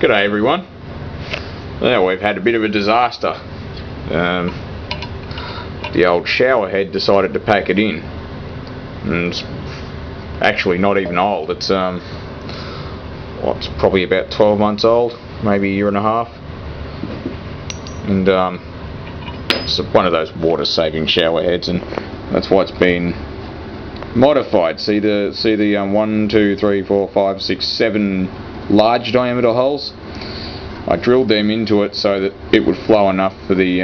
G'day everyone. Now we've had a bit of a disaster. The old shower head decided to pack it in, and it's actually not even old. It's it's probably about 12 months old, maybe a year and a half, and it's one of those water-saving shower heads, and that's why it's been modified. See the 1, 2, 3, 4, 5, 6, 7 large diameter holes. I drilled them into it so that it would flow enough for the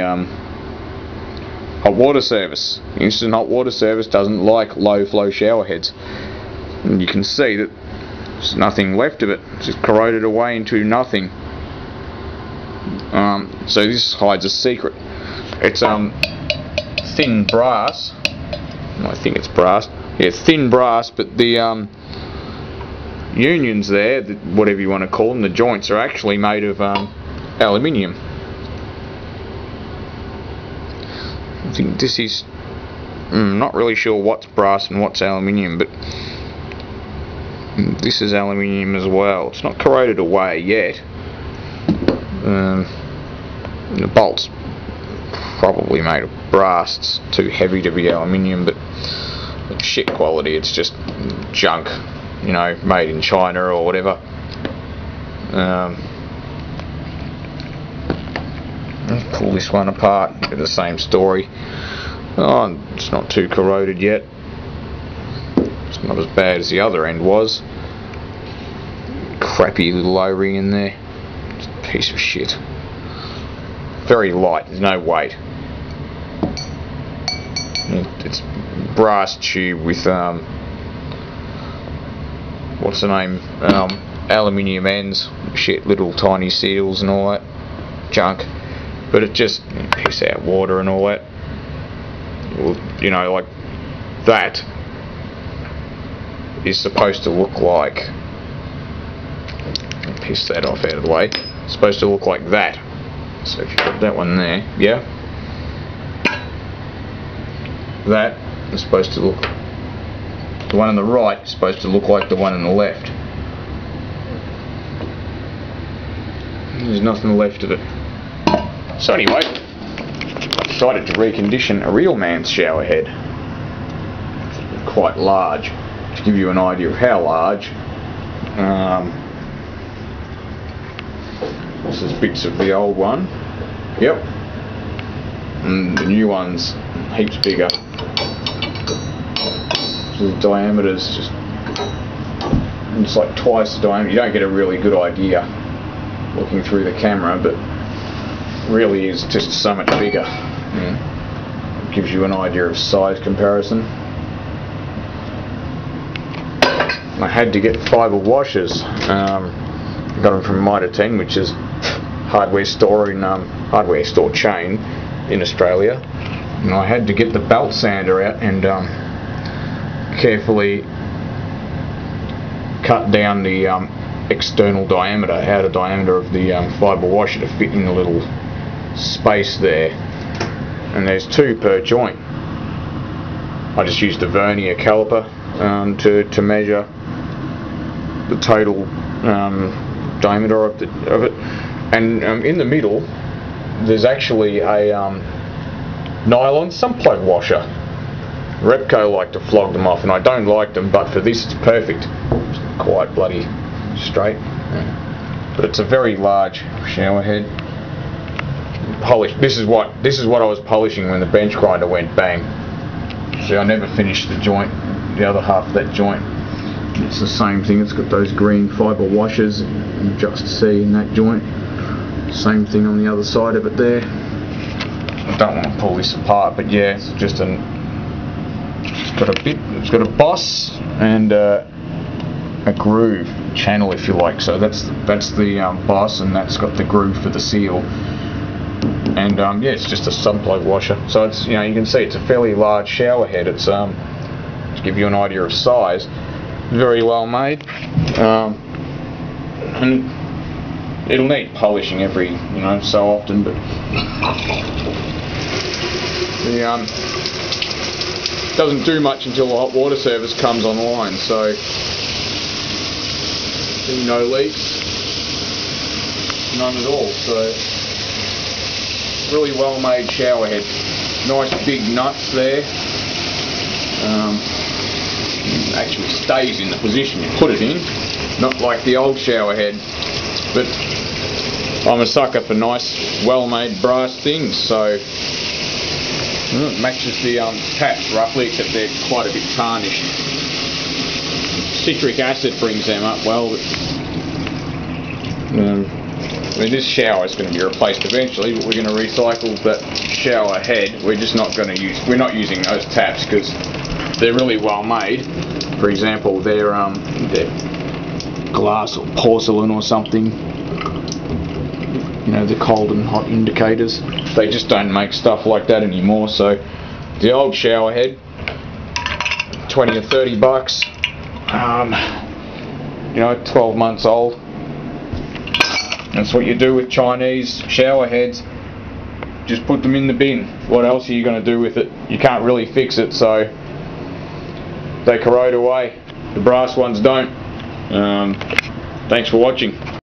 hot water service. Instant hot water service doesn't like low flow shower heads, and you can see that there's nothing left of it. It's just corroded away into nothing. So this hides a secret. It's thin brass. I think it's brass. Yeah, thin brass, but the unions there, whatever you want to call them, the joints are actually made of aluminium. I think this is, not really sure what's brass and what's aluminium, but this is aluminium as well. It's not corroded away yet. The bolt's probably made of brass. It's too heavy to be aluminium, but shit quality. It's just junk, you know, made in China or whatever. Let's pull this one apart. Get the same story. Oh, it's not too corroded yet. It's not as bad as the other end was. Crappy little O-ring in there. It's a piece of shit. Very light. There's no weight. It's brass tube with what's the name? Aluminium ends, shit, little tiny seals and all that junk. But it just piss out water and all that. You know, like that is supposed to look like. Piss that off out of the way. It's supposed to look like that. So if you put that one there, yeah. That is supposed to look. The one on the right is supposed to look like the one on the left. There's nothing left of it. So anyway, I decided to recondition a real man's shower head. It's quite large. To give you an idea of how large, this is bits of the old one. Yep. And the new one's heaps bigger. The diameter's just, it's like twice the diameter. You don't get a really good idea looking through the camera, but really is just so much bigger. It gives you an idea of size comparison. I had to get fibre washers. Got them from Mitre 10, which is hardware store chain in Australia. And I had to get the belt sander out and carefully cut down the external diameter, outer diameter of the fibre washer to fit in the little space there. And there's 2 per joint. I just used the vernier caliper to measure the total diameter of it. And in the middle, there's actually a nylon sump plug washer. Repco like to flog them off, and I don't like them, but for this it's perfect. It's quite bloody straight, but it's a very large shower head. Polished. This is what I was polishing when the bench grinder went bang. See, I never finished the joint, the other half of that joint. It's the same thing. It's got those green fibre washers you just see in that joint. Same thing on the other side of it there. I don't want to pull this apart, but yeah, it's just it's got a boss and a groove channel, if you like. So that's the boss, and that's got the groove for the seal. And yeah, it's just a sump plug washer. So it's, you know, you can see it's a fairly large shower head. It's to give you an idea of size, very well made, and it'll need polishing every, you know, so often. But the doesn't do much until the hot water service comes online. So no leaks. none at all. So really well made shower head. Nice big nuts there. Actually stays in the position you put it in, not like the old shower head. But I'm a sucker for nice, well-made brass things, so it matches the taps roughly, except they're quite a bit tarnished. Citric acid brings them up well, but I mean, this shower is going to be replaced eventually, but we're going to recycle that shower head. We're just not going to use. We're not using those taps because they're really well made. For example, they're glass or porcelain or something. You know, the cold and hot indicators. They just don't make stuff like that anymore. So the old shower head, 20 or 30 bucks. You know, 12 months old. That's what you do with Chinese shower heads. Just put them in the bin. What else are you going to do with it? You can't really fix it, so they corrode away. The brass ones don't. Thanks for watching.